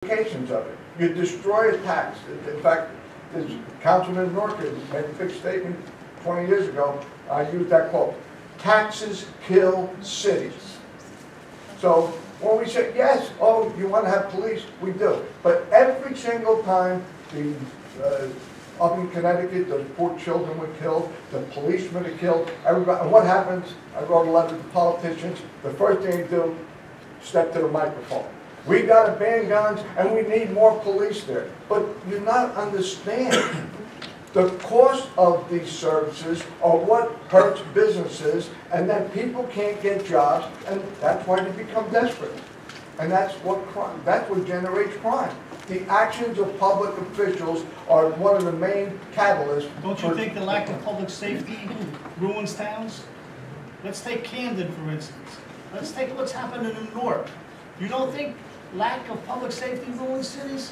Implications of it. You destroy a tax. In fact, this Councilman Norton made a big statement 20 years ago. I used that quote: "Taxes kill cities." So when we say yes, oh, you want to have police, we do. But every single time up in Connecticut, those poor children were killed, the policemen are killed, everybody. And what happens? I wrote a letter to politicians. The first thing they do, step to the microphone. We got to ban guns, and we need more police there. But you not understand the cost of these services are what hurts businesses, and then people can't get jobs, and that's why they become desperate. And that's what crime. That's what generates crime. The actions of public officials are one of the main catalysts. Don't you think the lack of public safety ruins towns? Let's take Camden, for instance. Let's take what's happened in the north. You don't think lack of public safety ruins cities?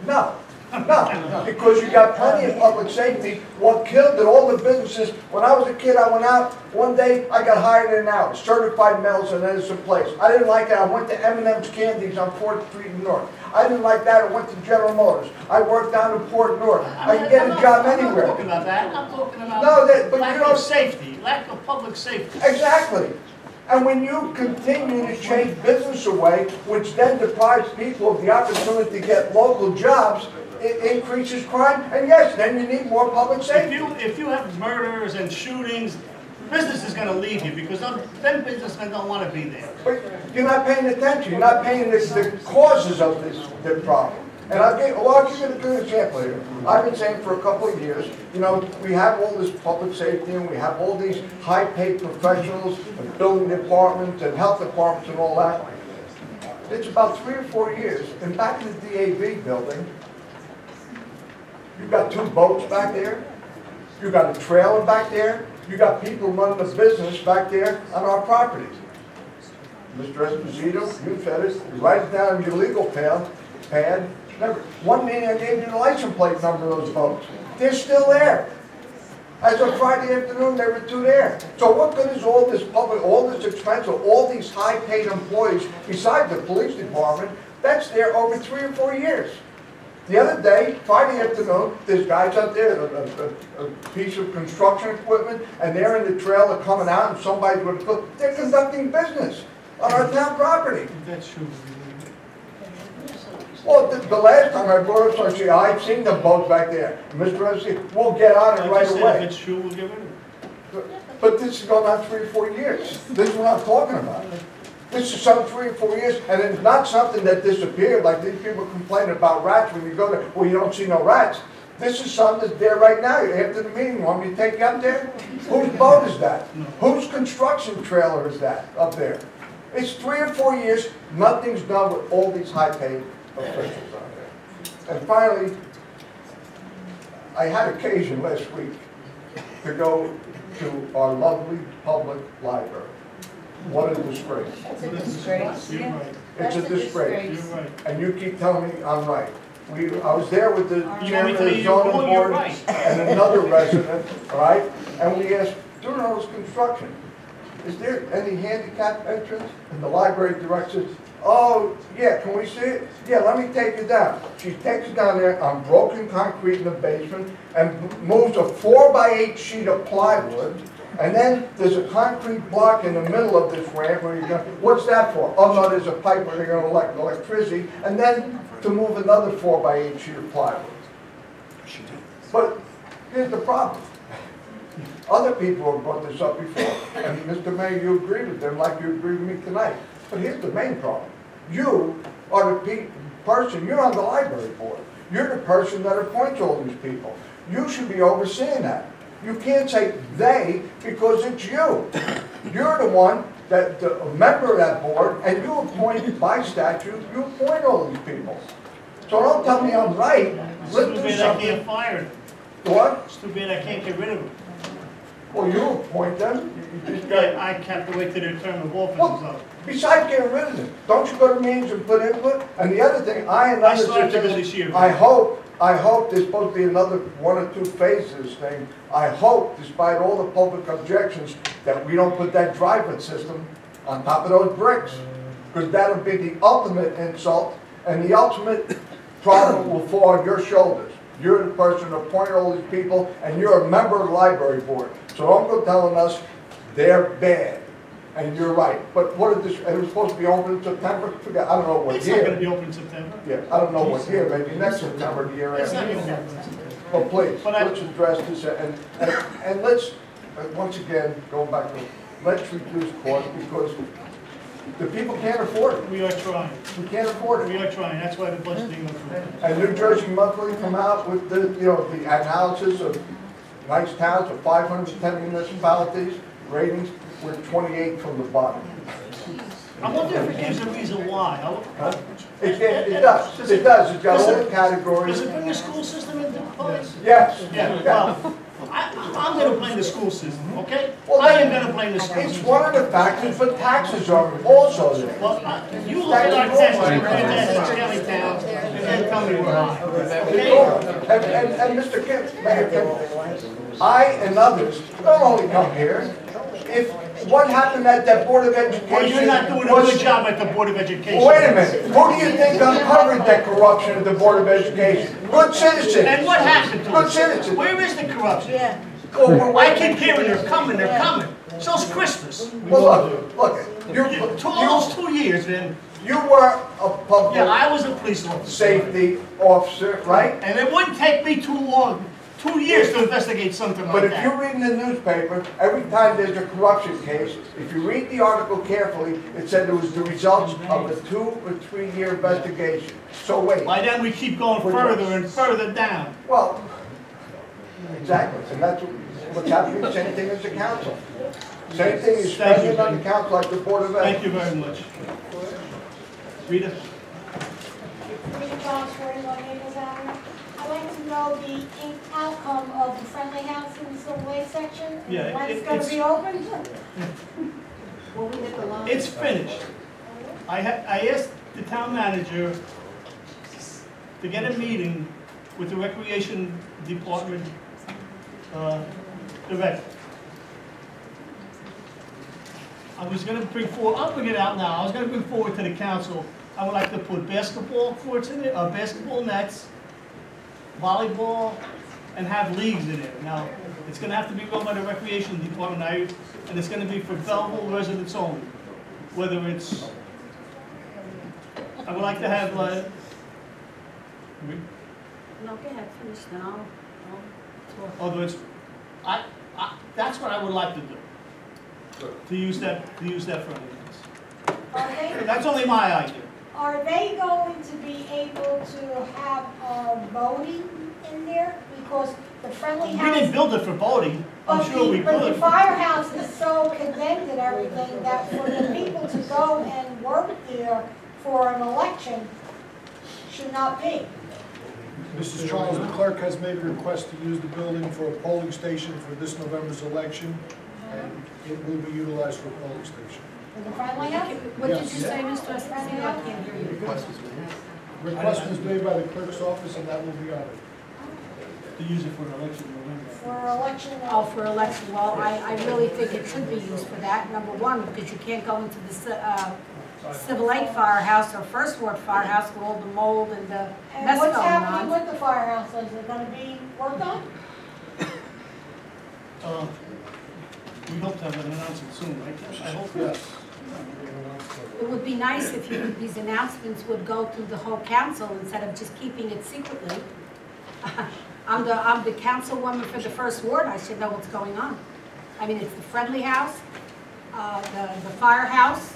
No, because you got plenty of public safety. What killed it, all the businesses. When I was a kid, I went out one day, I got hired in an hour, certified metals in an innocent place. I didn't like that. I went to M&M's Candies on 4th Street in North. I didn't like that. I went to General Motors. I worked down in Port North. I could get a job anywhere. I'm not talking about that. I'm talking about lack of safety, lack of public safety. Exactly. And when you continue to chase business away, which then deprives people of the opportunity to get local jobs, it increases crime. And yes, then you need more public safety. If you have murders and shootings, business is going to leave you because them businessmen don't want to be there. But you're not paying attention. You're not paying the causes of this problem. And I'll give you a good example here. I've been saying for a couple of years, you know, we have all this public safety and we have all these high-paid professionals and building departments and health departments and all that. It's about 3 or 4 years, and back in the DAV building, you've got 2 boats back there, you've got a trailer back there, you got people running a business back there on our property. Mr. Esposito, you said it, you write it down in your legal pad. Remember, one meeting I gave you the license plate number of those boats. They're still there. As of Friday afternoon, there were 2 there. So what good is all this public, all this expense, all these high-paid employees, besides the police department, that's there over 3 or 4 years? The other day, Friday afternoon, there's guys out there, a piece of construction equipment, and they're in the trailer coming out, and somebody's going to put, they're conducting business on our town property. That's true. Well, the last time I brought up something, I've seen the boats back there. Mr. President, we'll get on it right away. If it's true, we'll get rid of it. But this is going on 3 or 4 years. This is what I'm talking about. This is some 3 or 4 years, and it's not something that disappeared, like these people complaining about rats when you go there. Well, you don't see no rats. This is something that's there right now. After the meeting, want me to take you up there? Whose boat is that? Whose construction trailer is that up there? It's 3 or 4 years. Nothing's done with all these high-paid officials out there. And finally, I had occasion last week to go to our lovely public library. What a disgrace. It's a disgrace. You're right. It's a disgrace. You're right. And you keep telling me I'm right. I was there with the chairman of the you're zoning wrong, you're board right. and another resident, all right? And we asked, during all this construction, is there any handicap entrance? And the library director says, oh, yeah, can we see it? Yeah, let me take you down. She takes it down there on broken concrete in the basement and moves a 4x8 sheet of plywood. And then there's a concrete block in the middle of this ramp where you're going, what's that for? Oh, no, there's a pipe where they're going to elect electricity. And then to move another 4x8 sheet of plywood. But here's the problem. Other people have brought this up before. And Mr. Mayor, you agree with them like you agree with me tonight. But here's the main problem. You are the person, you're on the library board. You're the person that appoints all these people. You should be overseeing that. You can't say they because it's you. You're the one that, a member of that board, and you appoint by statute, you appoint all these people. So don't tell me I'm right. It's too bad I can't fire them. What? It's too bad I can't get rid of them. Well, you appoint them. You just got, I have to wait till their term of office is well, up. besides getting rid of them, don't you go to meetings and put input? And the other thing, I started to go this year. I hope there's supposed to be another 1 or 2 phases thing. I hope, despite all the public objections, that we don't put that driving system on top of those bricks. Because that'll be the ultimate insult And the ultimate problem will fall on your shoulders. You're the person who appointed all these people, and you're a member of the library board. So don't go telling us they're bad. And you're right. But what is this, and it was supposed to be open in September? Forget, I don't know what It's not gonna year. be open in September. Yeah, I don't know what year, maybe next September, the year It's not after. gonna be open in September. But please, But I- let's address this, and let's, once again, going back to, let's reduce costs, because the people can't afford it. We are trying. We can't afford We it. are trying. That's why the budgeting went through. And New Jersey Monthly come out with the, the analysis of nice towns of 510 municipalities, ratings, we're 28 from the bottom. I wonder if it gives a reason why. It does, it does, it's got all the categories. Does it bring the school system into play? Yes, Yeah, yeah. well, I'm gonna blame the school system, okay? Well, I am gonna blame the school It's system. one of the factors, but taxes are also there. Well, you look at our taxes, compare that to county towns, and then tell me we're high, okay? And Mr. Kim, Mayor Kim, I and others don't only come here. If what happened at that Board of Education Well, you're not doing a was- good job at the Board of Education. Wait a minute, who do you think uncovered that corruption at the Board of Education? Good citizens. And what happened to Good it? citizens. Where is the corruption? Yeah. Oh, we're I waiting. keep hearing they're coming, they're coming. So's Christmas. Well, look, All those 2 years, then, you were a yeah, public I was a police officer. safety officer, right? And it wouldn't take me too long, 2 years to investigate something But like if you're that. reading the newspaper, every time there's a corruption case, if you read the article carefully, it said it was the results of a 2 or 3 year investigation. So wait, By then, we keep going further and further down. well, exactly, and that's what's happening, same thing as the council. Same thing is Thank you. spending on the council like the Board of Ed. Thank you very much. Rita? Rita Jones, 41 Naples Avenue. I'd like to know the outcome of the friendly house in the Silver Lake section. and Yeah, when it's it- going to it's- be open? It's finished. I asked the town manager to get a meeting with the recreation department director. I was gonna bring forward, I'll bring it out now, I was gonna bring forward to the council, I would like to put basketball courts in it, basketball nets, volleyball, and have leagues in it. Now, it's gonna have to be run by the recreation department, and it's gonna be for Belleville residents only. Whether it's, I would like to have, No, go ahead, finish, then I'll talk. although it's, that's what I would like to do. To use that for anything. That's only my idea. Are they going to be able to have voting in there? Because the friendly We didn't house, build it for voting, I'm sure we but the could. firehouse is so condemned and everything that for the people to go and work there for an election should not be. Mrs. Charles, the clerk has made a request to use the building for a polling station for this November's election, and it will be utilized for a polling station. For the friendly house? What did you Yes. say, Mr. Esposito? I can't hear you. Request was made by the clerk's office, and that will be honored. To use it for an election in November. For election. Oh, for election, well, I really think it should be used for that, number one, because you can't go into the Civil Lake Firehouse or First Ward Firehouse with all the mold and the And mess what's going happening on. with the firehouse? Is it gonna be worked on? We hope to have an announcement soon, right? I hope. Yes. It would be nice if these announcements would go through the whole council instead of just keeping it secretly. I'm the councilwoman for the First Ward, I should know what's going on. I mean, it's the friendly house, the firehouse.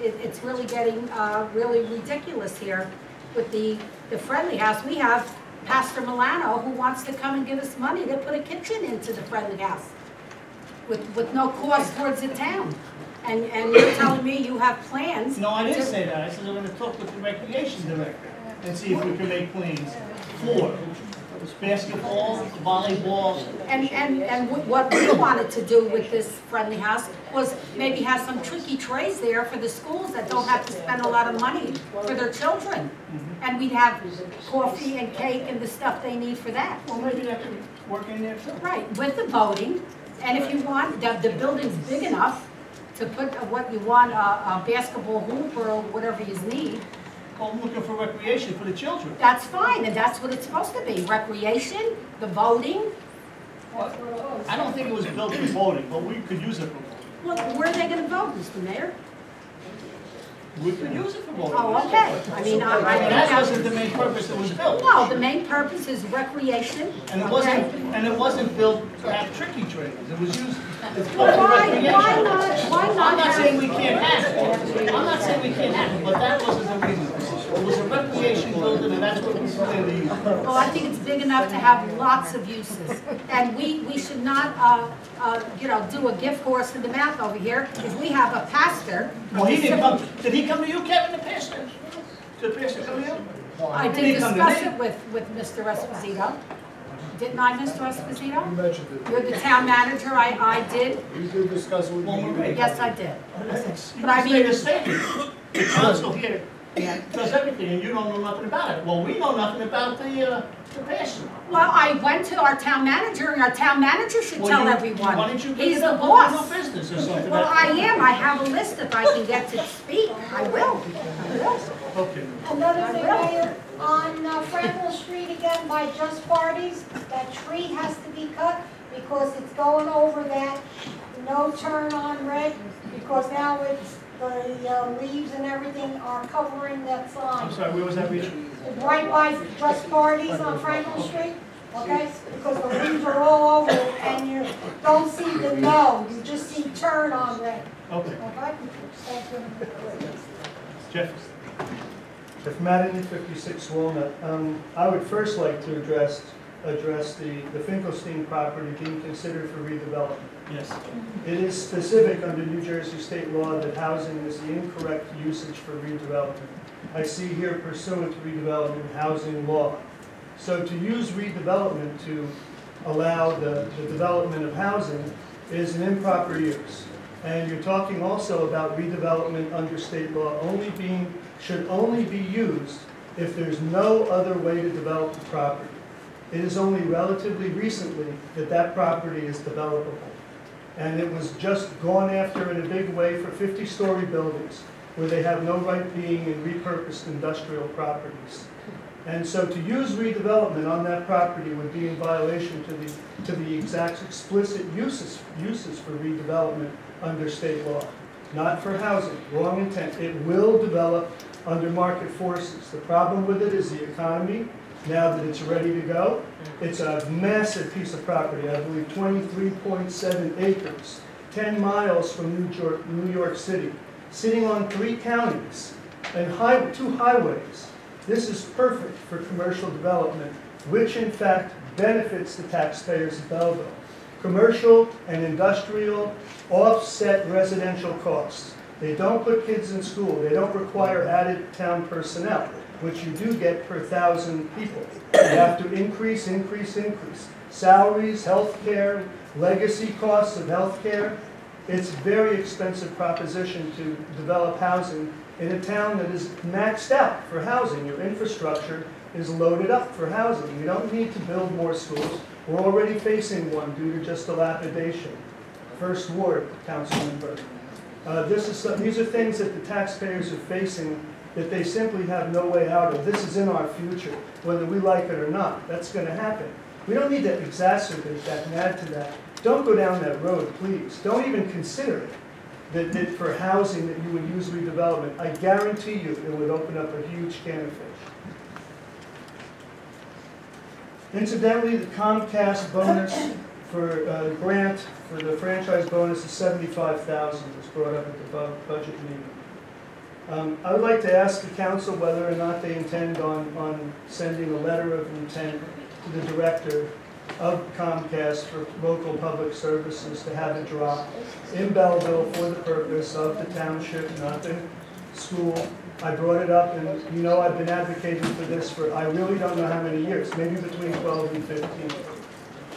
It's really getting really ridiculous here with the friendly house. We have Pastor Milano who wants to come and give us money to put a kitchen into the friendly house with no cost towards the town. And you're telling me you have plans? No, I didn't to- say that. I said I'm gonna talk with the recreation director and see if we can make plans for basketball, volleyball. And what we wanted to do with this friendly house was maybe have some tricky trays there for the schools that don't have to spend a lot of money for their children. And we'd have coffee and cake and the stuff they need for that. Well, maybe that could work in there too. Right, with the voting, and if you want, the building's big enough to put what you want, a basketball hoop or whatever you need. Well, I'm looking for recreation for the children. That's fine, and that's what it's supposed to be, recreation, the voting. I don't think it was built for voting, but we could use it for voting. Well, where are they gonna vote, Mr. Mayor? We could use it for voting. Oh, okay, I mean, I think That that's. wasn't the main purpose it was built. No, the main purpose is recreation, And it okay? wasn't built to have tricky trailers. It was used. Well, why not I'm not saying we have? can't have it. I'm not saying we can't have it, but that wasn't the reason. It was a recreation building, and that's what we planned to use. Well, I think it's big enough to have lots of uses. And we should not, do a gift horse in the mouth over here. If we have a pastor. Well, he didn't come. Did he come to you, Kevin, the pastor? Did the pastor come to you? I He did didn't come to discuss me. it with Mr. Esposito. Didn't I, Mr. You Esposito? mentioned it. You're the town manager, I did. We did discuss it with Well, you. Marie. Yes, I did. You But I just made mean- a statement. The council here does everything, and you don't know nothing about it. Well, we know nothing about the pastor. Well, I went to our town manager, and our town manager should Well, tell Why everyone. don't you bring He's it the up on your boss. business or something? Well, I am, I have a list if I can get to speak, I will. Okay. Another thing, Mayor, on Franklin Street again by Just Parties, that tree has to be cut because it's going over that no turn on red, because now it's, the leaves and everything are covering that sign. I'm sorry, where was that reading? Right by Just Parties on Franklin Street, okay? Because the leaves are all over it and you don't see the no, you just see turn on red, Okay. okay? Thank you. Jeff? Jeff Madden, 56 Walnut. I would first like to address the Finkelstein property being considered for redevelopment. Yes. It is specific under New Jersey state law that housing is the incorrect usage for redevelopment. I see here pursuant to redevelopment housing law. So to use redevelopment to allow the development of housing is an improper use. And you're talking also about redevelopment under state law should only be used if there's no other way to develop the property. It is only relatively recently that that property is developable. And it was just gone after in a big way for 50-story buildings where they have no right being in repurposed industrial properties. And so to use redevelopment on that property would be in violation to the exact explicit uses for redevelopment under state law. Not for housing, wrong intent. It will develop under market forces. The problem with it is the economy. Now that it's ready to go, it's a massive piece of property. I believe 23.7 acres, 10 miles from New York City, sitting on 3 counties and 2 highways. This is perfect for commercial development, which in fact benefits the taxpayers of Belleville. Commercial and industrial offset residential costs. They don't put kids in school. They don't require added town personnel, which you do get per 1,000 people. You have to increase. Salaries, health care, legacy costs of health care. It's a very expensive proposition to develop housing in a town that is maxed out for housing. Your infrastructure is loaded up for housing. You don't need to build more schools. We're already facing one due to just dilapidation. First Ward, Councilman Burke. These are things that the taxpayers are facing that they simply have no way out of. This is in our future, whether we like it or not. That's going to happen. We don't need to exacerbate that and add to that. Don't go down that road, please. Don't even consider it. That for housing that you would use redevelopment. I guarantee you it would open up a huge can of fish. Incidentally, the Comcast bonus for grant for the franchise bonus is $75,000. was brought up at the budget meeting. I would like to ask the council whether or not they intend on sending a letter of intent to the director of Comcast for local public services to have it drop in Belleville for the purpose of the township, not the school. I brought it up, and you know I've been advocating for this for I really don't know how many years, maybe between 12 and 15.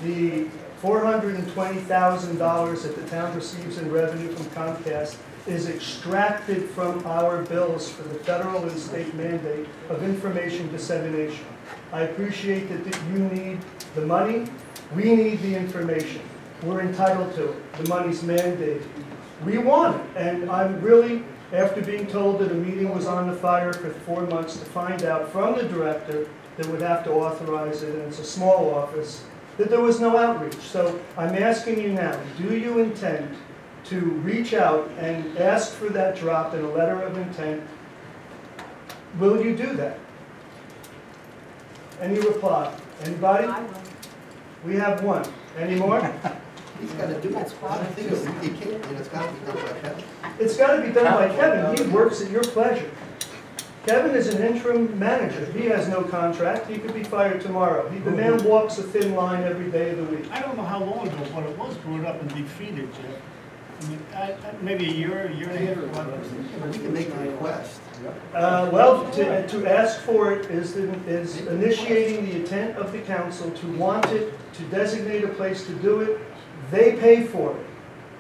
The $420,000 that the town receives in revenue from Comcast is extracted from our bills for the federal and state mandate of information dissemination. I appreciate that you need the money. We need the information. We're entitled to it. The money's mandated. We want it, and I'm really after being told that a meeting was on the fire for 4 months, to find out from the director that would have to authorize it, and it's a small office, that there was no outreach. So I'm asking you now, do you intend to reach out and ask for that drop in a letter of intent? Will you do that? Any reply? Anybody? I will. We have one. Any more? He's got to do it. I don't think he can't, it's got to be done by Kevin. It's got to be done by Kevin. He works at your pleasure. Kevin is an interim manager. He has no contract. He could be fired tomorrow. The man walks a thin line every day of the week. I don't know how long ago, but it was brought up and defeated, Jeff. I mean, maybe a year and a half ago. We can make a request. Well, to ask for it is initiating the intent of the council to want it, to designate a place to do it. They pay for it.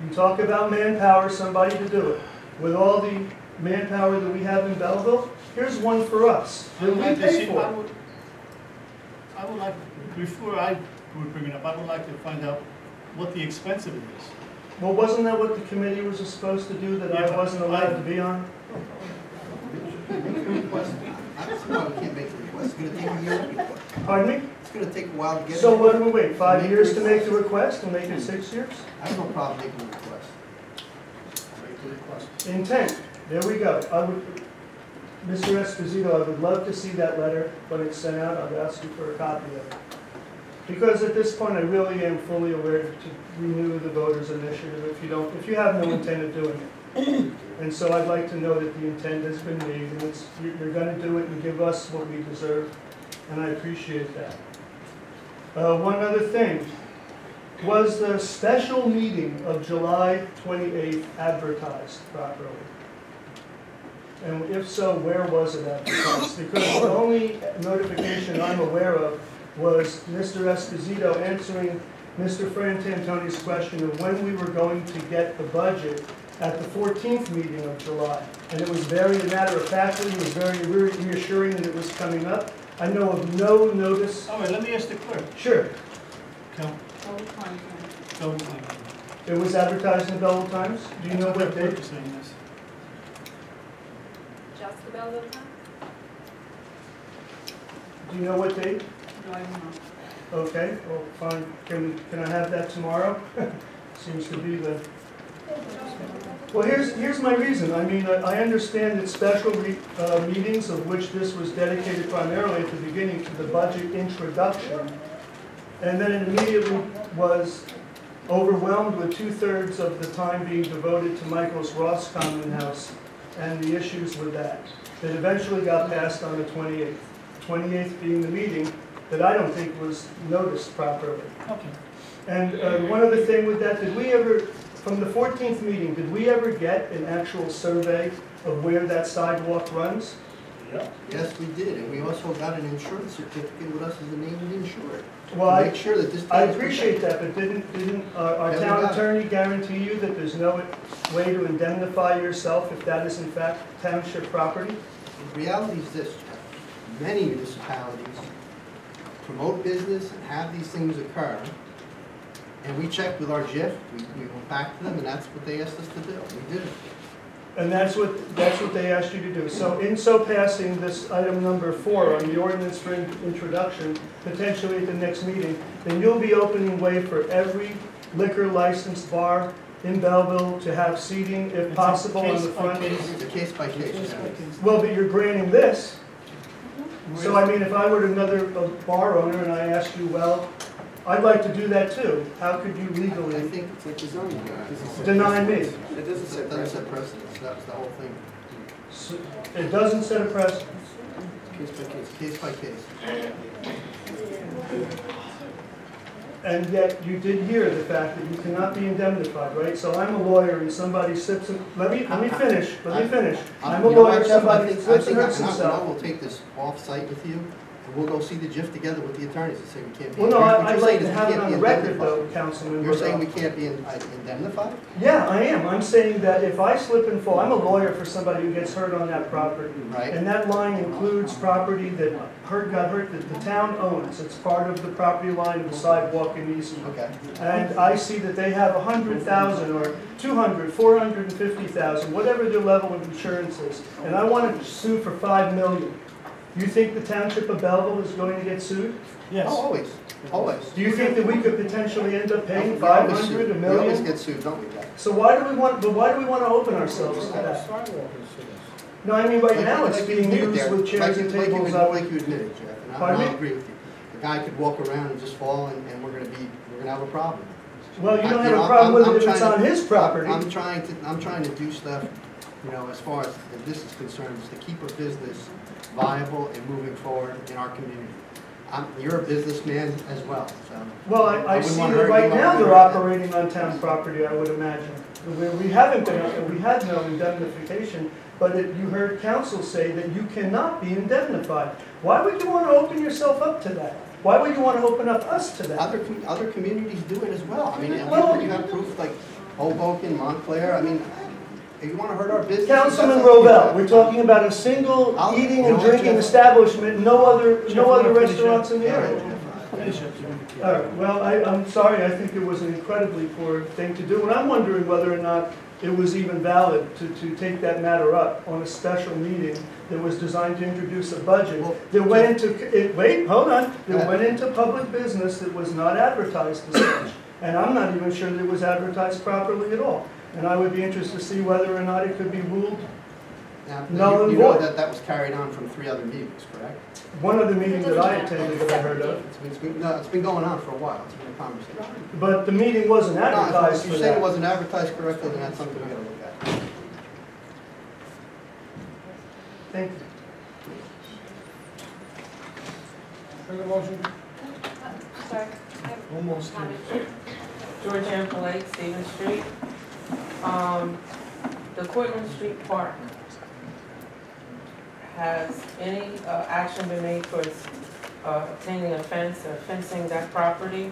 You talk about manpower, somebody to do it. With all the manpower that we have in Belleville, here's one for us. That we pay for it. I would like, before I would bring it up, I would like to find out what the expense of it is. Well, wasn't that what the committee was supposed to do that I wasn't allowed to be on? Make a request. I don't see why we can't make the request. It's going to take a year to request. Pardon me? It's going to take a while to get it. So what do we wait, 5 years to make the request and make it 6 years? I have no problem making a request. Make the request. Intent, there we go. Mr. Esposito, I would love to see that letter when it's sent out. I'd ask you for a copy of it. Because at this point, I really am fully aware to renew the voters' initiative if you have no intent of doing it. And so I'd like to know that the intent has been made, and you're going to do it and give us what we deserve, and I appreciate that. One other thing, was the special meeting of July 28th advertised properly? And if so, where was it advertised? Because the only notification I'm aware of was Mr. Esposito answering Mr. Frantantoni's question of when we were going to get the budget at the 14th meeting of July. And it was very matter-of-factly, it was very reassuring that it was coming up. I know of no notice. All right, let me ask the clerk. Sure. Go. It was advertised in the Belleville Times? Do you know what date? Just Just the Belleville Times? Do you know what date? No, I don't know. Okay, well, fine. Can I have that tomorrow? Seems to be the... Well, here's my reason. I mean, I understand that special meetings, of which this was dedicated primarily at the beginning to the budget introduction, and then it immediately was overwhelmed with 2/3 of the time being devoted to Michael's Ross Common House and the issues with that. That eventually got passed on the 28th. 28th being the meeting that I don't think was noticed properly. Okay. And one other thing with that, did we ever, from the 14th meeting, did we ever get an actual survey of where that sidewalk runs? Yes, we did, and we also got an insurance certificate with us as a named insured. Well, To make sure that this. I appreciate that, but didn't our Yeah, we town got it. attorney guarantee you that there's no way to indemnify yourself if that is in fact township property? The reality is this, many municipalities promote business and have these things occur, and we checked with our JIF, we went back to them, and that's what they asked us to do. We did it. And that's what they asked you to do. So in so passing this item number 4 on the ordinance for introduction, potentially at the next meeting, then you'll be opening way for every liquor licensed bar in Belleville to have seating, if possible, on the front. It's a case by case. Well, but you're granting this. So I mean, if I were another bar owner and I asked you, well, I'd like to do that too, how could you I legally think it's like the zoning guy. deny me? It doesn't set precedence, that was the whole thing. So it doesn't set a precedent. Case by case. And yet you did hear the fact that you cannot be indemnified, right? So I'm a lawyer and somebody sips and, let me finish. I'm a You know lawyer, what, Jeff? somebody slips and hurts I himself. will take this off-site with you, and we'll go see the JIF together with the attorneys and say we can't be. Well, no, what I'd you're like saying to is we have it can't on be the record indemnified. though, Councilman. You're saying we can't be indemnified? Yeah, I am. I'm saying that if I slip and fall, I'm a lawyer for somebody who gets hurt on that property. Right. And that line includes property that got hurt that the town owns. It's part of the property line of the sidewalk and easement. Okay. And I see that they have 100,000 or 200, 450,000, whatever their level of insurance is. And I want to sue for 5 million. You think the township of Belleville is going to get sued? Yes. Oh, always, always. Do you think that we could potentially end up paying We always 500, sue. a We always million? get sued, don't we, Jack? So why do we want to open ourselves to that? No, I mean, right now it's Like you being admitted used there, with chairs and tables up. Like you admitted, Jeff, and Pardon me? I'll agree with you. The guy could walk around and just fall, and we're gonna have a problem. Well, you don't I- have know, a problem with I'm it if it's trying on to- his property. I'm trying to do stuff, as far as this is concerned, is to keep a business viable and moving forward in our community. You're a businessman as well, so. Well, I wouldn't see wanna that hurt right you, I now wouldn't they're hurt them. operating on town property, I would imagine. We had no indemnification, but you heard council say that you cannot be indemnified. Why would you want to open yourself up to that? Why would you want to open up us to that? Other communities do it as well. I mean, Well- you have proof like Hoboken, Montclair, I mean, if you wanna hurt our business. Councilman that's up to you. Rovell, we're talking about a single eating and drinking establishment, no other restaurants in the area. Finish it. All right, well, I'm sorry, I think it was an incredibly poor thing to do, and I'm wondering whether or not it was even valid to take that matter up on a special meeting that was designed to introduce a budget that went into, wait, hold on, that went into public business that was not advertised as such. And I'm not even sure that it was advertised properly at all. And I would be interested to see whether or not it could be ruled Now, null and you know void. that was carried on from 3 other meetings, correct? One other meeting that I attended that I heard of, It's been going on for a while, it's been a conversation. but the meeting wasn't No, advertised if for you say it that. wasn't advertised correctly, then that's something we gotta look at. Thank you. Make a motion? Sorry. Almost. Georgianne Palate, Stephen Street. The Cortlandt Street Park, has any action been made towards obtaining a fence or fencing that property?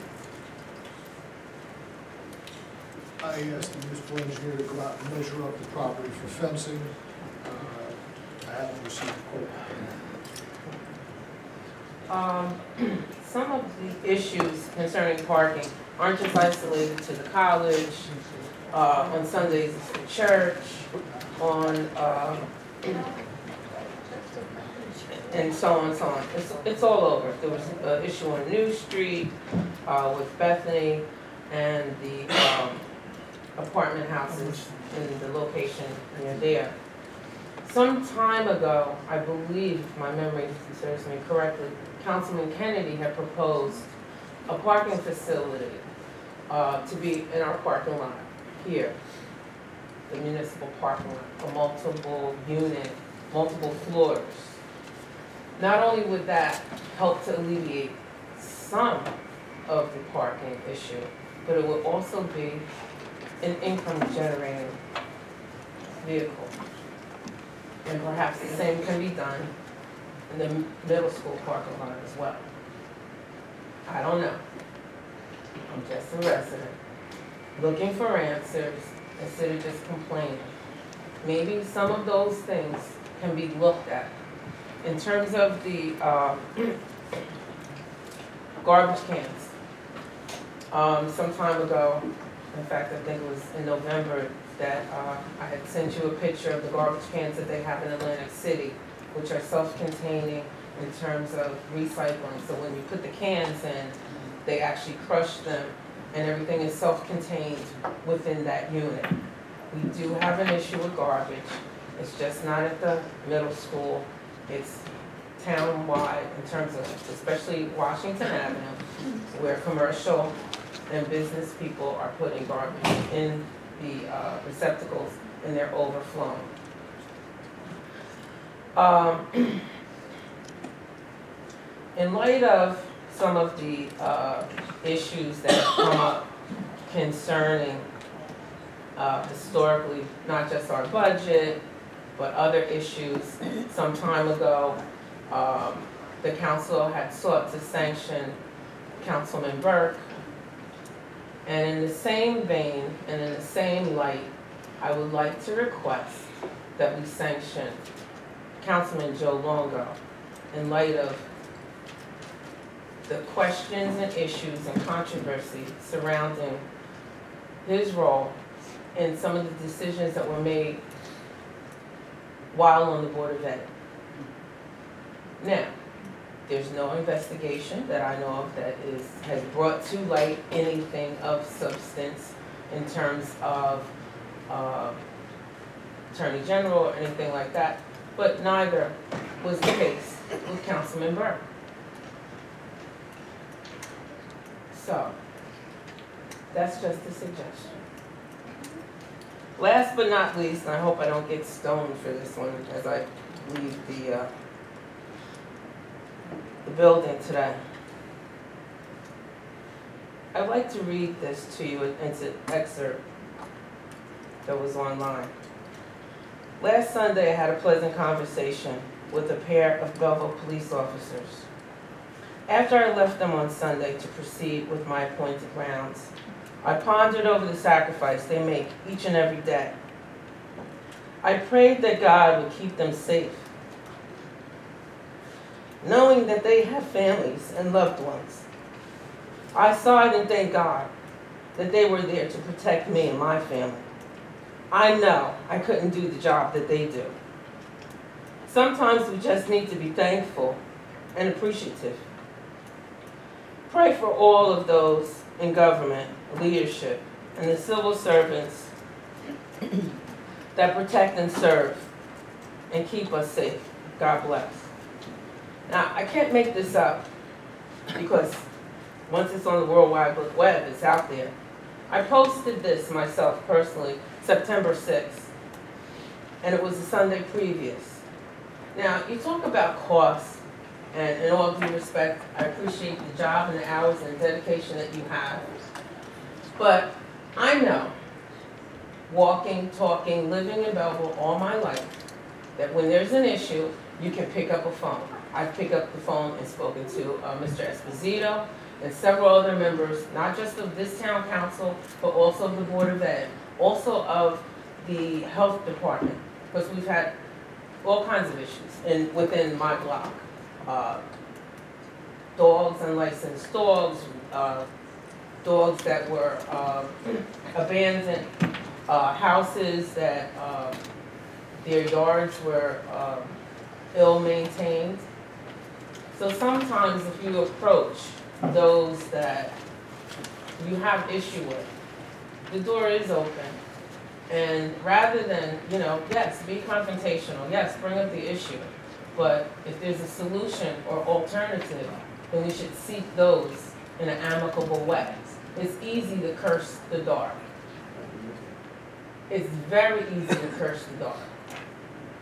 I asked the municipal engineer to go out and measure up the property for fencing. I haven't received a quote. Some of the issues concerning parking aren't just isolated to the college. On Sundays it's the church, and so on and so on. It's all over. There was an issue on New Street with Bethany and the apartment houses in the location near there. Some time ago, I believe, if my memory serves me correctly, Councilman Kennedy had proposed a parking facility to be in our parking lot here, the municipal parking lot, a multiple unit, multiple floors. Not only would that help to alleviate some of the parking issue, but it would also be an income generating vehicle. And perhaps the same can be done in the middle school parking lot as well. I don't know. I'm just a resident, looking for answers instead of just complaining. Maybe some of those things can be looked at. In terms of the garbage cans, some time ago, in fact, I think it was in November, that I had sent you a picture of the garbage cans that they have in Atlantic City, which are self-containing in terms of recycling. So when you put the cans in, they actually crush them, and everything is self-contained within that unit. We do have an issue with garbage. It's just not at the middle school. It's town-wide in terms of, especially Washington Avenue, where commercial and business people are putting garbage in the receptacles and they're overflowing. In light of some of the issues that have come up concerning historically, not just our budget, but other issues, some time ago, the council had sought to sanction Councilman Burke. And in the same vein and in the same light, I would like to request that we sanction Councilman Joe Longo in light of the questions and issues and controversy surrounding his role in some of the decisions that were made while on the Board of Ed. Now, there's no investigation that I know of that has brought to light anything of substance in terms of Attorney General or anything like that, but neither was the case with Councilman Burke. So, that's just a suggestion. Last but not least, and I hope I don't get stoned for this one as I leave the building today. I'd like to read this to you. It's an excerpt that was online. Last Sunday, I had a pleasant conversation with a pair of Belleville police officers. After I left them on Sunday to proceed with my appointed rounds, I pondered over the sacrifice they make each and every day. I prayed that God would keep them safe, knowing that they have families and loved ones. I sighed and thanked God that they were there to protect me and my family. I know I couldn't do the job that they do. Sometimes we just need to be thankful and appreciative. Pray for all of those in government, leadership, and the civil servants that protect and serve and keep us safe. God bless. Now, I can't make this up because once it's on the World Wide Web, it's out there. I posted this myself personally September 6th, and it was the Sunday previous. Now, you talk about costs, and in all due respect, I appreciate the job and the hours and the dedication that you have. But I know, walking, talking, living in Belleville all my life, that when there's an issue, you can pick up a phone. I've picked up the phone and spoken to Mr. Esposito and several other members, not just of this town council, but also of the Board of Ed, also of the health department, because we've had all kinds of issues within my block. Dogs, unlicensed dogs, dogs that were abandoned, houses that their yards were ill-maintained. So sometimes if you approach those that you have issue with, the door is open. And rather than, yes, be confrontational, yes, bring up the issue, but if there's a solution or alternative, then we should seek those in an amicable way. It's easy to curse the dark. It's very easy to curse the dark.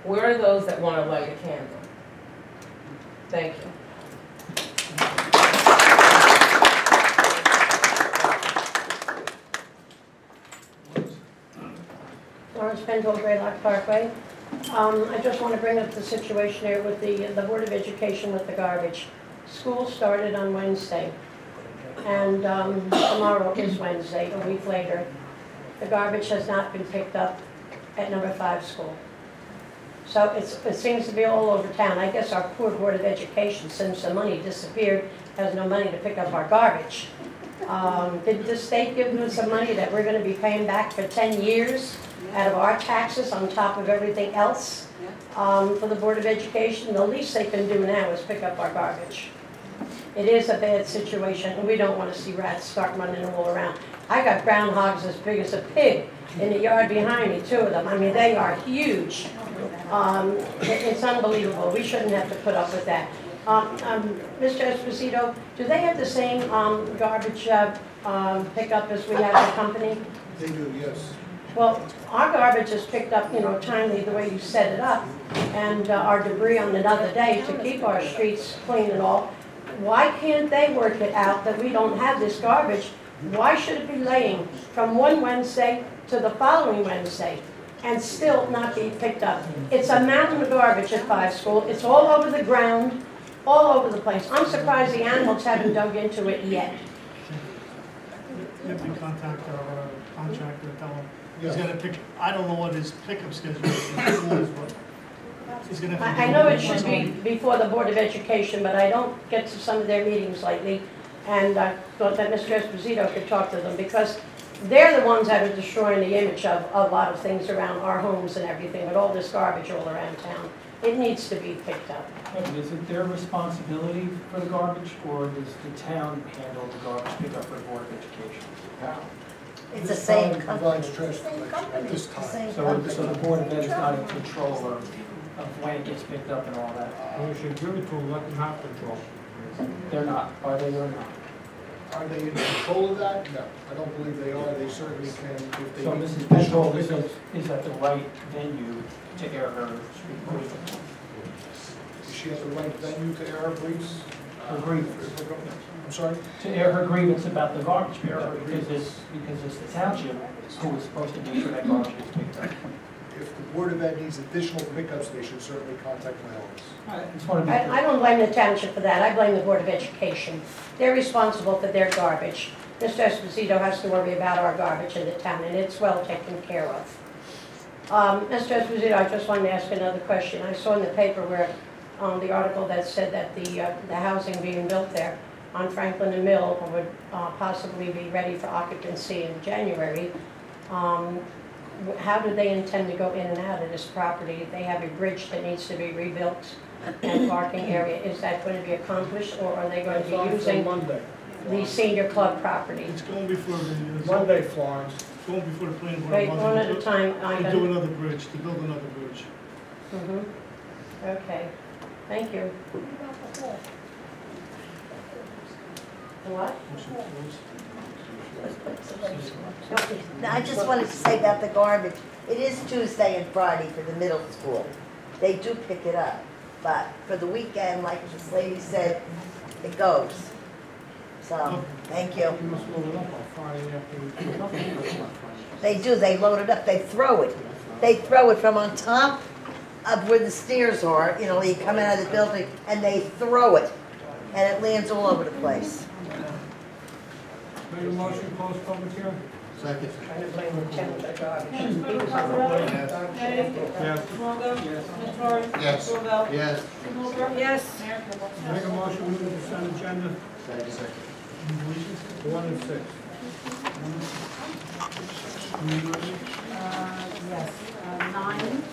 Where are those that want to light a candle? Thank you. Lawrence Pendle, Greylock Parkway. I just want to bring up the situation here with the Board of Education with the garbage. School started on Wednesday, and tomorrow is Wednesday, a week later. The garbage has not been picked up at number 5 school. So it seems to be all over town. I guess our poor Board of Education, since the money disappeared, has no money to pick up our garbage. Did the state give us some money that we're going to be paying back for 10 years out of our taxes on top of everything else for the Board of Education? The least they can do now is pick up our garbage. It is a bad situation, and we don't want to see rats start running all around. I got groundhogs as big as a pig in the yard behind me, 2 of them. I mean, they are huge. It's unbelievable. We shouldn't have to put up with that. Mr. Esposito, do they have the same garbage pickup as we have the company? They do, yes. Well, our garbage is picked up, timely the way you set it up, and our debris on another day to keep our streets clean and all. Why can't they work it out that we don't have this garbage? Why should it be laying from one Wednesday to the following Wednesday and still not be picked up? It's a mountain of garbage at 5 school. It's all over the ground, all over the place. I'm surprised the animals haven't dug into it yet. You have to contact our contractor, tell him he's Yes. got to pick. I don't know what his pickup schedule is. He's gonna have to I do know it it should be before the Board of Education, but I don't get to some of their meetings lately. And I thought that Mr. Esposito could talk to them, because they're the ones that are destroying the image of a lot of things around our homes and everything, with all this garbage all around town. It needs to be picked up. Is it their responsibility for the garbage, or does the town handle the garbage pickup for the Board of Education? It's the same This town company. provides trash collection at this The time. same So company. the Board of Ed is not in control of when it gets picked up and all that? We should give it to them, let them have control. They're not, are they or not? Are they in control of that? No, I don't believe they are. They certainly can if they. So need Mrs. additional Penfold pickups. is at the right venue to air her street grievance? Is she at the right venue to air her briefs? Her grievance, I'm sorry? to air her grievance about the garbage pickup, because it's the township who is supposed to make sure that garbage gets picked up. If the Board of Ed needs additional pickups, they should certainly contact my office. I just want to be I clear. don't blame the township for that, I blame the Board of Education. They're responsible for their garbage. Mr. Esposito has to worry about our garbage in the town, and it's well taken care of. Mr. Esposito, I just wanted to ask another question. I saw in the paper where, the article that said that the housing being built there on Franklin and Mill would possibly be ready for occupancy in January. How do they intend to go in and out of this property? They have a bridge that needs to be rebuilt and parking area. Is that going to be accomplished, or are they going to be using Monday. the senior club property? It's going before the, Monday, Florence. going before the planning board. Wait, one at a time. To do another bridge, to build another bridge. Okay, thank you. What? I just wanted to say about the garbage. It is Tuesday and Friday for the middle school. They do pick it up, but for the weekend, like this lady said, it goes. So, thank you. You must load it up on Friday afternoon. They do, they load it up, they throw it. They throw it from on top of where the stairs are, you know, you come out of the building, and they throw it. And it lands all over the place. Make a motion, to close public hearing? Second. Trying to blame the town for the garbage. Councilmember Cosarelli? Kennedy? Yes. Longo? Nattari? Yes. Robel? Yes. Strumelberg? Yes. Mayor Kimball? Make a motion, we move to consent agenda, Second. 1 and 6. Yes, 9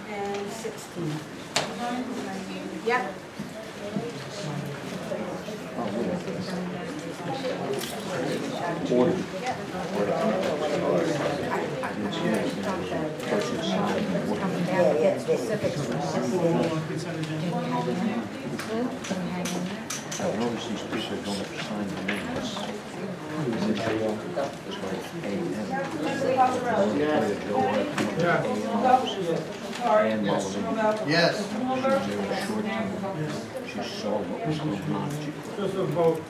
and 16. Yep. Specifics. I notice these people don't sign the names. And Robel? Yes. Strumelberg? she saw what was going on. She Just a vote.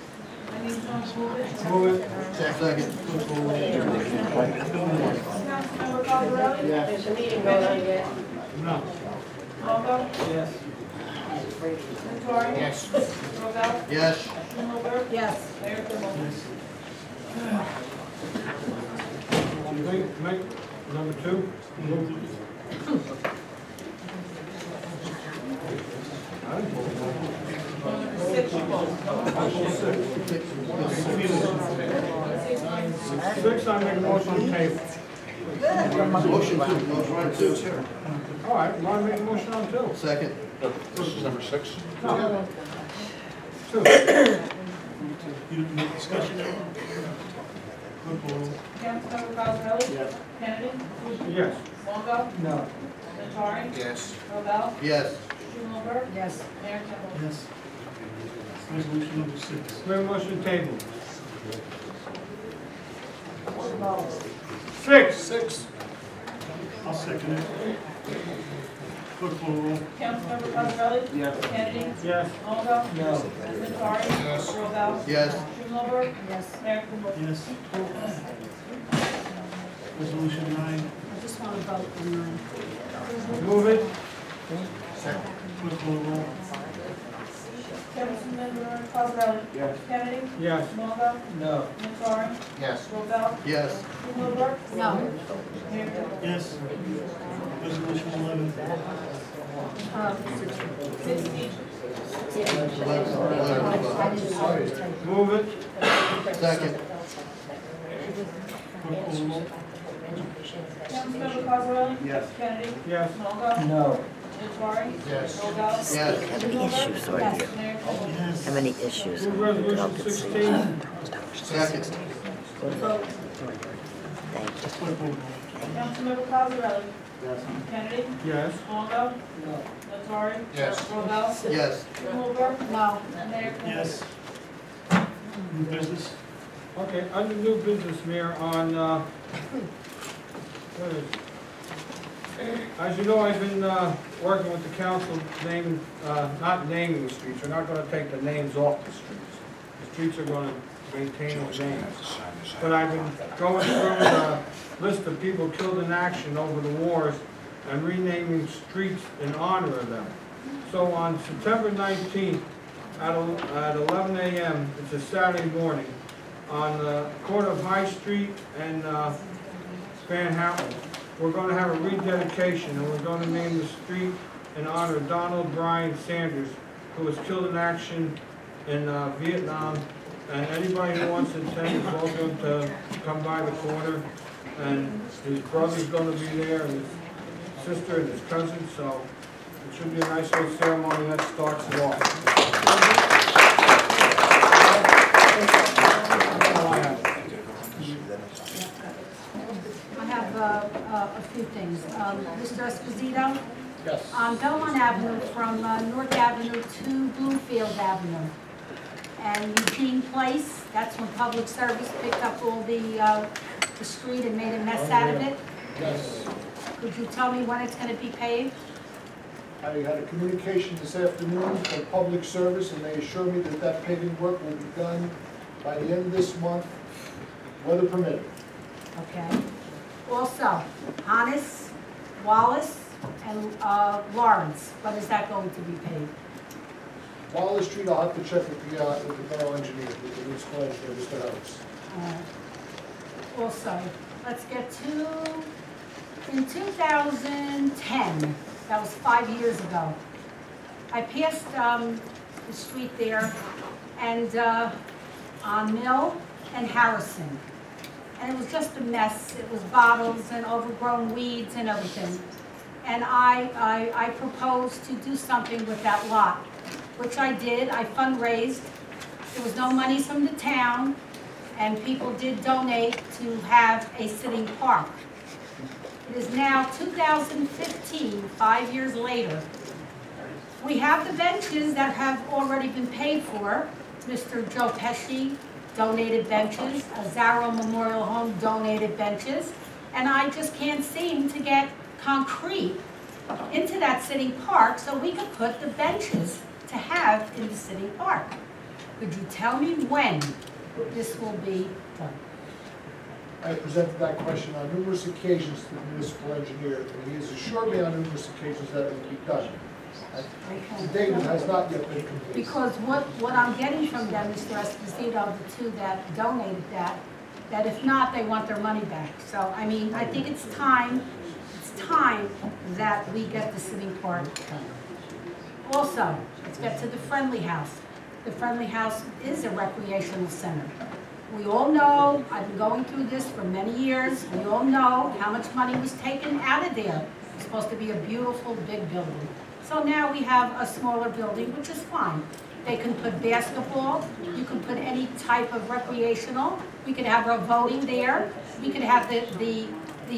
I need someone to move it. Move it. Second. Councilmember Cosarelli? There's a meeting going on yet. No. Longo? Yes. Nattari? Yes. Robel? Yes. Strumelberg? Yes. Mayor Kimball? Make number 2. Six, you vote. 6, I make a motion on table. Motion to, run 2. All right, Ron make a motion on 2. Second. This is number 6? No. 2. You make discussion? Councilmember Cosarelli? Yes. Kennedy? Yes. Longo? No. Nattari? Yes. Robel? Yes. Strumelberg? Yes. Mayor Kimball? Yes. Resolution number 6. Make a motion table. 6. I'll second it. Clerk call roll. Councilmember Cosarelli? Yes. Kennedy? Yes. Longo? No. Nattari? Yes. Robel? Yes. Strumelberg? Yes. Mayor Kimball? Yes. Resolution 9. I just want to vote on 9. Move it. Clerk call roll. Councilmember Cosarelli? Yes. Kennedy? Yes. Longo? No. Nattari? Yes. Robel? Yes. Strumelberg? No. Mayor Kimball? Yes. Resolution 11. 60. Move it. Second. Councilmember Cosarelli? Yes. Kennedy? Yes. Longo? No. Nattari? Yes. Robel? Yes. How many issues are there? Mayor Kimball? Yes. How many issues? Move resolution 16. Second. Vote. Thank you. Councilmember Cosarelli? Yes. Kennedy? Yes. Longo? Nattari? Yes. Robel? Yes. Hoover? No. Mayor Kimball? Yes. New business? Okay, under new business, Mayor, on, what is it? As you know, I've been, working with the council naming, not naming the streets, we're not gonna take the names off the streets. The streets are gonna maintain the names. But I've been going through the list of people killed in action over the wars and renaming streets in honor of them. So on September 19th, at 11 a.m., it's a Saturday morning, on the corner of High Street and Van Houten, we're going to have a rededication, and we're going to name the street in honor of Donald Bryan Sanders, who was killed in action in Vietnam. And anybody who wants to attend is welcome to come by the corner. And his brother's going to be there, and his sister and his cousin, so it should be a nice little ceremony that starts it off. I have a few things. Mr. Esposito? Yes. On Belmont Avenue from North Avenue to Bloomfield Avenue and Eugene Place, that's when Public Service picked up all the street and made a mess out of it. Yes. Could you tell me when it's going to be paved? I had a communication this afternoon from Public Service, and they assured me that that paving work will be done by the end of this month, weather permitting. Okay. Also, Hannes, Wallace, and Lawrence, when is that going to be paved? Wallace Street, I'll have to check with the borough engineer, with the municipal engineer, Mr. Harris. Also, let's get to, in 2010, that was 5 years ago, I passed the street there and on Mill and Harrison. And it was just a mess. It was bottles and overgrown weeds and everything. And I proposed to do something with that lot, which I did. I fundraised. There was no money from the town, and people did donate to have a sitting park. It is now 2015, 5 years later. We have the benches that have already been paid for. Mr. Joe Pesci donated benches, a Zarrow Memorial Home donated benches, and I just can't seem to get concrete into that sitting park so we could put the benches to have in the sitting park. Could you tell me when this will be done? I presented that question on numerous occasions to the municipal engineer, and he has assured me on numerous occasions that it will be done. To date, it has not yet been completed. Because what I'm getting from them, Mr. Esposito, the two that donated that if not, they want their money back. So, I mean, I think it's time that we get the sitting park done. Also, let's get to the Friendly House. The Friendly House is a recreational center. We all know, I've been going through this for many years, we all know how much money was taken out of there. It's supposed to be a beautiful, big building. So now we have a smaller building, which is fine. They can put basketball, you can put any type of recreational, we could have our voting there, we could have the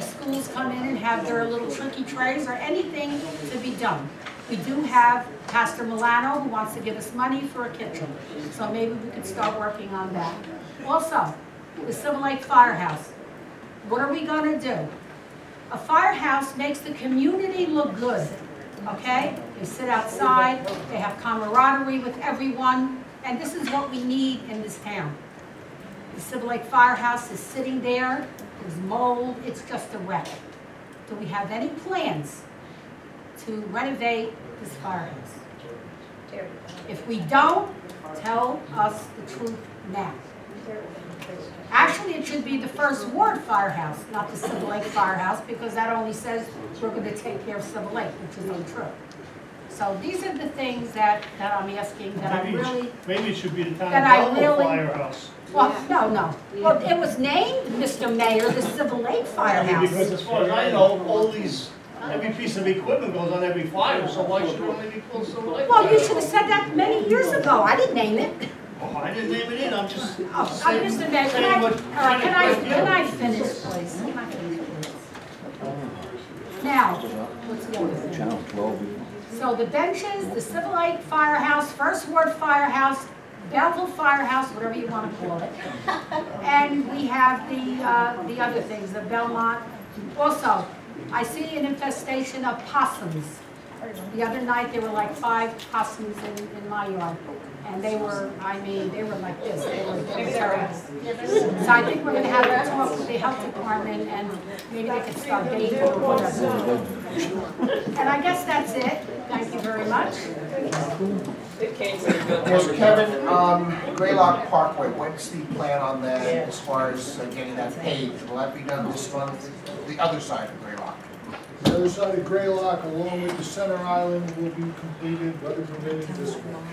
schools come in and have their little tricky trays or anything to be done. We do have Pastor Milano who wants to give us money for a kitchen, so maybe we could start working on that. Also, the Silver Lake Firehouse. What are we going to do? A firehouse makes the community look good, okay? They sit outside, they have camaraderie with everyone, and this is what we need in this town. The Silver Lake Firehouse is sitting there, there's mold, it's just a wreck. Do we have any plans to renovate this firehouse? If we don't, tell us the truth now. Actually, it should be the First Ward Firehouse, not the Silver Lake Firehouse, because that only says we're gonna take care of Silver Lake, which is untrue. So these are the things that I'm asking, that I really, Maybe it should be the town that I of Belleville really- firehouse. well, no. Well, it was named, Mr. Mayor, the Silver Lake Because Firehouse. as far as I know, all these, every piece of equipment goes on every fire, so why should it only be called Silver Lake? Well, you should have said that many years ago. I didn't name it. Oh, I didn't name it in, I'm just Oh, saying. Mr. Mayor, can I, all right, can I finish, please? Can I finish, please? Now, what's the other thing? Channel 12. So the benches, the Silver Lake Firehouse, First Ward Firehouse, Belleville Firehouse, whatever you want to call it. And we have the other things, the Belmont. Also, I see an infestation of possums. The other night, there were like 5 possums in my yard. And they were, I mean, they were like this, they were terrible. So I think we're gonna have a talk with the health department and maybe they could start baiting or whatever. And I guess that's it. Thank you very much. Yes, Kevin, Graylock Parkway, what's the plan on that as far as getting that paved? Will that be done this month, the other side of Graylock? The other side of Graylock, along with the center island, will be completed, weather permitting, this month.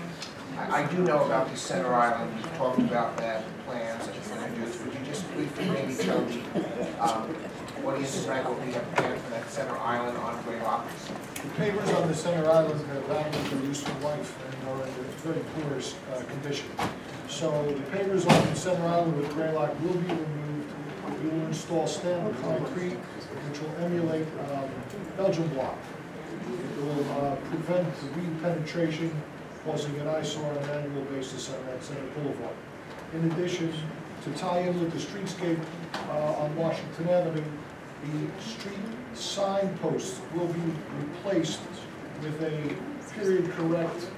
I do know about the center island, we talked about that, plans that you're going to do. Would you just briefly maybe tell the audience tonight what we have planned for that center island on Graylock? The pavers on the center island have valued their useful life and are in a very poor condition. So the pavers on the center island with Graylock will be removed. We will install standard concrete, which will emulate Belgian block. It will prevent the weed penetration, causing an eyesore on an annual basis on that center boulevard. In addition, to tie in with the streetscape on Washington Avenue, the street signposts will be replaced with a period-correct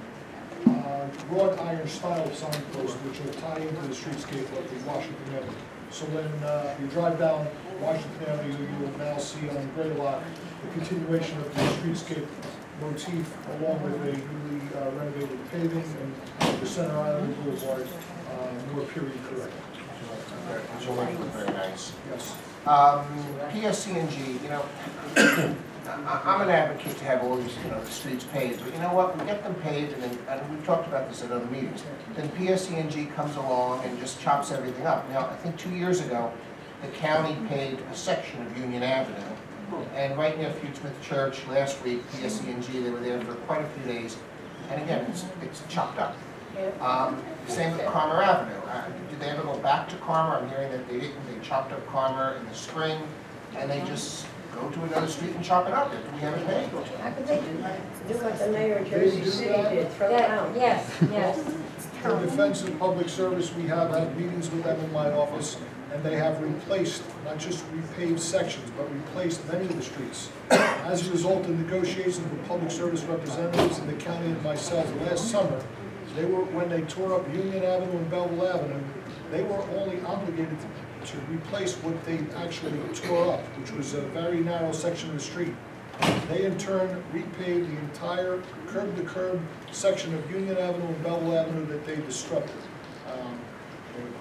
wrought iron style signpost, which will tie into the streetscape of the Washington Avenue. So when you drive down Washington Avenue, you will now see on Graylock the continuation of the streetscape motif along with a newly renovated paving and the center island boulevard more period correct. Which will make it very nice. Yes. PSC&G, you know, I'm an advocate to have all these, the streets paved, but you know what, we get them paved, and we've talked about this at other meetings, then PSC&G comes along and just chops everything up. Now, I think 2 years ago, the county paved a section of Union Avenue, and right near Feud Smith Church last week, PSC&G, they were there for quite a few days, and again, it's chopped up. Same with Carmer Avenue. Did they ever go back to Carmer? I'm hearing that they didn't. They chopped up Carmer in the spring, and they just go to another street and chop it up after we have it paved. How could they do that? Do what the mayor of Jersey City did, throw it out. Yes, yes. In defense of public service, we have had meetings with them in my office, and they have replaced, not just repaved sections, but replaced many of the streets. As a result of negotiations with public service representatives in the county and myself last summer, they were, when they tore up Union Avenue and Belleville Avenue, they were only obligated to replace what they actually tore up, which was a very narrow section of the street. They in turn repaved the entire curb-to-curb section of Union Avenue and Belleville Avenue that they disrupted.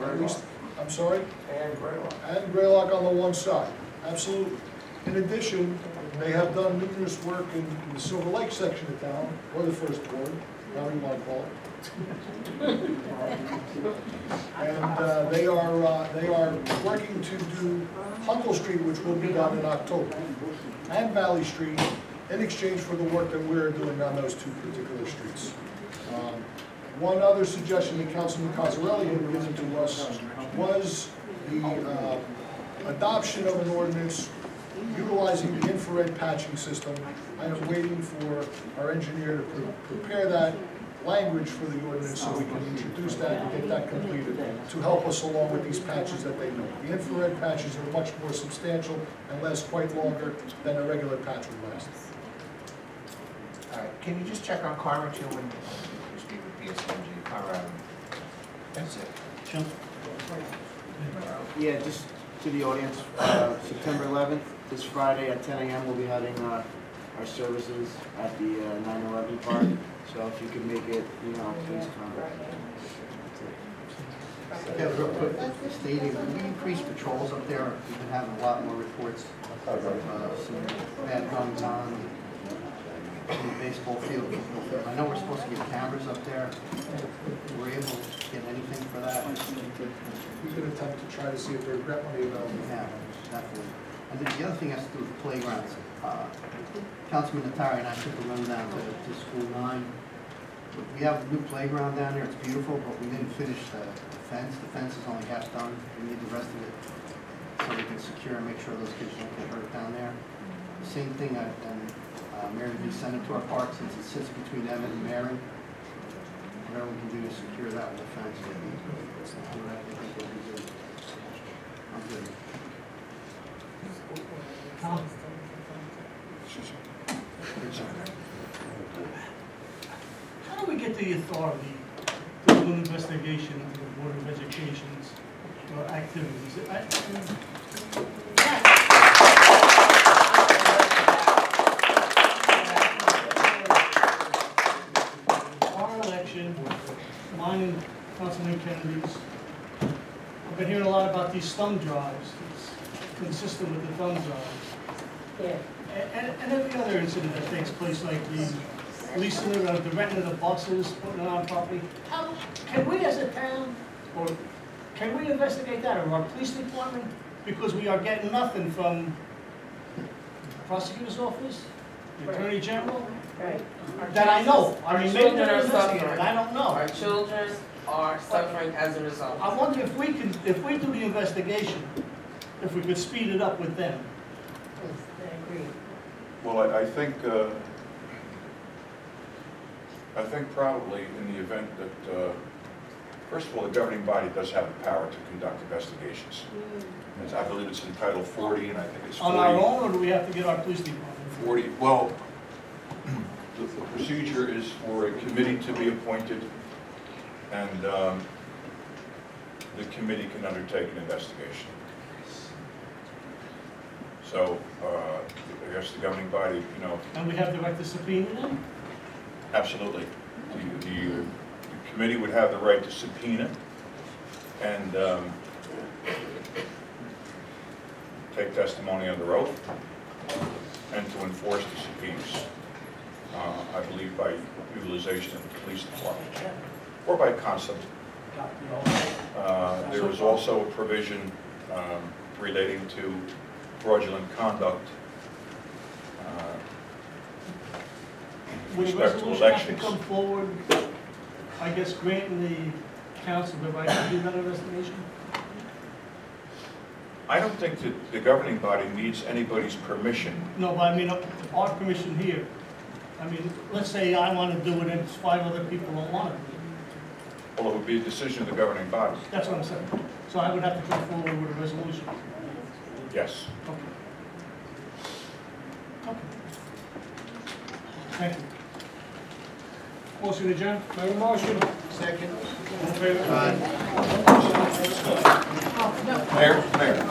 At least, I'm sorry? And Graylock. And Graylock on the one side, absolutely. In addition, they have done numerous work in the Silver Lake section of town, or the First Ward, however you want to call it. And they are working to do Hungle Street, which will be done in October, and Valley Street, in exchange for the work that we're doing on those 2 particular streets. One other suggestion that Councilman Cosarelli had given to us was the adoption of an ordinance utilizing the infrared patching system. I am waiting for our engineer to prepare that language for the ordinance so we can introduce that and get that completed to help us along with these patches that they make. The infrared patches are much more substantial and last quite longer than a regular patch would last. All right, can you just check on Carmer too when you speak with PSC&G, Carmer Avenue? That's it. Jim? Yeah, just to the audience, September 11th, this Friday at 10 a.m. we'll be having our services at the 9/11 park. So if you could make it, please come. Yeah, real quick, stating, we increased patrols up there, we've been having a lot more reports of some bad goings on in the baseball field, football field. I know we're supposed to get cameras up there. Were we able to get anything for that? We could attempt to try to see if there's grant money available. Yeah, definitely. And then the other thing has to do with playgrounds. Councilman Natari and I took a run down to School 9. We have a new playground down there, it's beautiful, but we didn't finish the fence. The fence is only half done. We need the rest of it so we can secure and make sure those kids don't get hurt down there. The same thing, Mary V sent it to our park since it sits between Emmett and Mary. Whatever we can do to secure that with the fence would be, I think would be good. I'm good. How do we get the authority to do an investigation into the Board of Education's activities? Our election, mine and Councilman Kennedy's, I've been hearing a lot about these thumb drives. It's consistent with the thumb drives. Yeah. And every other incident that takes place, like the leasing of the renting of the buses, putting it on property. How, can we as a town, or can we investigate that, or our police department? Because we are getting nothing from the prosecutor's office, the attorney general, Right. that I know. I mean, maybe Children they're are investigating, suffering. I don't know. Our children are suffering as a result. I wonder if we can, if we do the investigation, if we could speed it up with them. I agree. Well, I think probably in the event that, first of all, the governing body does have the power to conduct investigations. I believe it's in Title 40, and I think it's 40. On our own, or do we have to get our police department? 40, well, the procedure is for a committee to be appointed, and the committee can undertake an investigation. So, I guess the governing body, you know. And we have the right to subpoena them? Absolutely. The committee would have the right to subpoena and take testimony under oath and to enforce the subpoenas, I believe by utilization of the police department or by concept. There is also a provision relating to fraudulent conduct Would a respect to resolution have to elections. come forward, I guess, granting the council the right to do that investigation? I don't think that the governing body needs anybody's permission. No, but I mean, our permission here. I mean, let's say I want to do it and 5 other people don't want to do it. Well, it would be a decision of the governing body. That's what I'm saying. So I would have to come forward with a resolution. Yes. Okay. Okay. Thank you. Motion adjourned? Make a motion. Second. All in favor? Mayor?